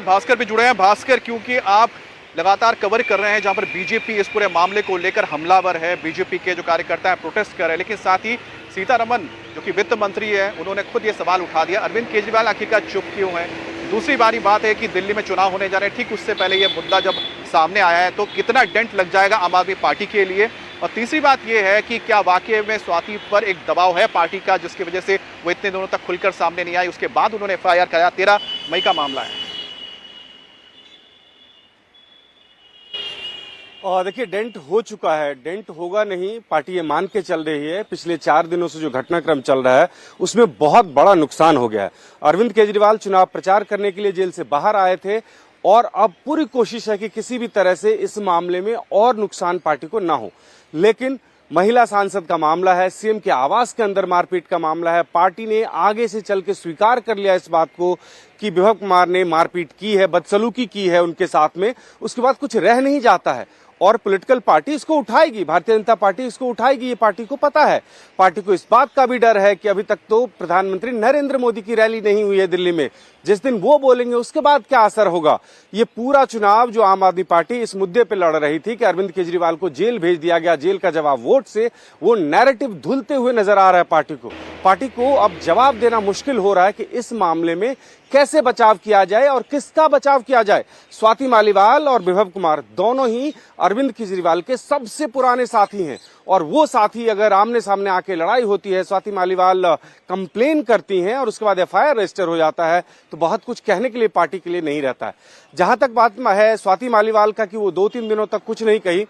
भास्कर भी जुड़े हैं। भास्कर, क्योंकि आप लगातार कवर कर रहे हैं जहां पर बीजेपी इस पूरे मामले को लेकर हमलावर है, बीजेपी के जो कार्यकर्ता हैं प्रोटेस्ट कर रहे हैं, लेकिन साथ ही सीतारमण जो कि वित्त मंत्री है उन्होंने खुद ये सवाल उठा दिया, अरविंद केजरीवाल आखिरकार चुप क्यों हैं। दूसरी बारी बात है कि दिल्ली में चुनाव होने जा रहे हैं, ठीक उससे पहले ये मुद्दा जब सामने आया है तो कितना डेंट लग जाएगा आम आदमी पार्टी के लिए। और तीसरी बात यह है कि क्या वाकई में स्वाति पर एक दबाव है पार्टी का, जिसकी वजह से वो इतने दिनों तक खुलकर सामने नहीं आई। उसके बाद उन्होंने FIR कराया, 13 मई का मामला है। और देखिए, डेंट हो चुका है, डेंट होगा नहीं, पार्टी ये मान के चल रही है। पिछले 4 दिनों से जो घटनाक्रम चल रहा है उसमें बहुत बड़ा नुकसान हो गया है। अरविंद केजरीवाल चुनाव प्रचार करने के लिए जेल से बाहर आए थे और अब पूरी कोशिश है कि किसी भी तरह से इस मामले में और नुकसान पार्टी को ना हो। लेकिन महिला सांसद का मामला है, सीएम के आवास के अंदर मारपीट का मामला है, पार्टी ने आगे से चल के स्वीकार कर लिया इस बात को कि विभव कुमार ने मारपीट की है, बदसलूकी की है उनके साथ में। उसके बाद कुछ रह नहीं जाता है और पॉलिटिकल पार्टी इसको उठाएगी, भारतीय जनता पार्टी इसको उठाएगी, ये पार्टी को पता है। पार्टी को इस बात का भी डर है कि अभी तक तो प्रधानमंत्री नरेंद्र मोदी की रैली नहीं हुई है दिल्ली में, जिस दिन वो बोलेंगे उसके बाद क्या असर होगा। ये पूरा चुनाव जो आम आदमी पार्टी इस मुद्दे पे लड़ रही थी कि अरविंद केजरीवाल को जेल भेज दिया गया, जेल का जवाब वोट से, वो नैरेटिव धुलते हुए नजर आ रहा है पार्टी को अब जवाब देना मुश्किल हो रहा है कि इस मामले में कैसे बचाव किया जाए और किसका बचाव किया जाए। स्वाति मालीवाल और विभव कुमार दोनों ही अरविंद केजरीवाल के सबसे पुराने साथी हैं और वो साथी अगर आमने सामने आके लड़ाई होती है, स्वाति मालीवाल कंप्लेन करती हैं और उसके बाद FIR रजिस्टर हो जाता है, तो बहुत कुछ कहने के लिए पार्टी के लिए नहीं रहता है। जहां तक बात है स्वाति मालीवाल का कि वो 2-3 दिनों तक कुछ नहीं कही,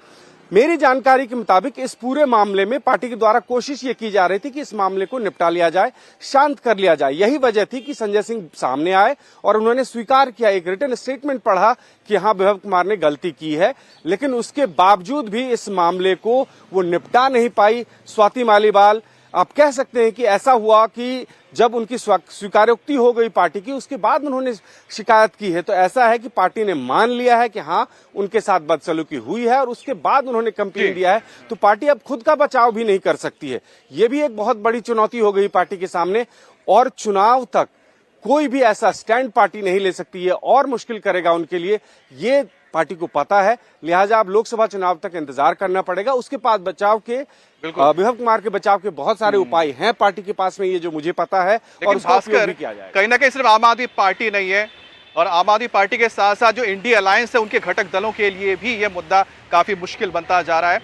मेरी जानकारी के मुताबिक इस पूरे मामले में पार्टी के द्वारा कोशिश ये की जा रही थी कि इस मामले को निपटा लिया जाए, शांत कर लिया जाए। यही वजह थी कि संजय सिंह सामने आए और उन्होंने स्वीकार किया, एक रिटन स्टेटमेंट पढ़ा कि हाँ विभव कुमार ने गलती की है, लेकिन उसके बावजूद भी इस मामले को वो निपटा नहीं पाई स्वाति मालीवाल। आप कह सकते हैं कि ऐसा हुआ कि जब उनकी स्वीकारोक्ति हो गई पार्टी की, उसके बाद उन्होंने शिकायत की है, तो ऐसा है कि पार्टी ने मान लिया है कि हाँ उनके साथ बदसलूकी हुई है और उसके बाद उन्होंने कंप्लेन दिया है, तो पार्टी अब खुद का बचाव भी नहीं कर सकती है। ये भी एक बहुत बड़ी चुनौती हो गई पार्टी के सामने और चुनाव तक कोई भी ऐसा स्टैंड पार्टी नहीं ले सकती है और मुश्किल करेगा उनके लिए, ये पार्टी को पता है। लिहाजा अब लोकसभा चुनाव तक इंतजार करना पड़ेगा। उसके बाद बचाव के, विभव कुमार के बचाव के बहुत सारे उपाय हैं पार्टी के पास में, ये जो मुझे पता है, और उसका उपयोग भी किया जाएगा। कहीं ना कहीं सिर्फ आम आदमी पार्टी नहीं है, और आम आदमी पार्टी के साथ साथ जो इंडिया अलायंस है उनके घटक दलों के लिए भी ये मुद्दा काफी मुश्किल बनता जा रहा है।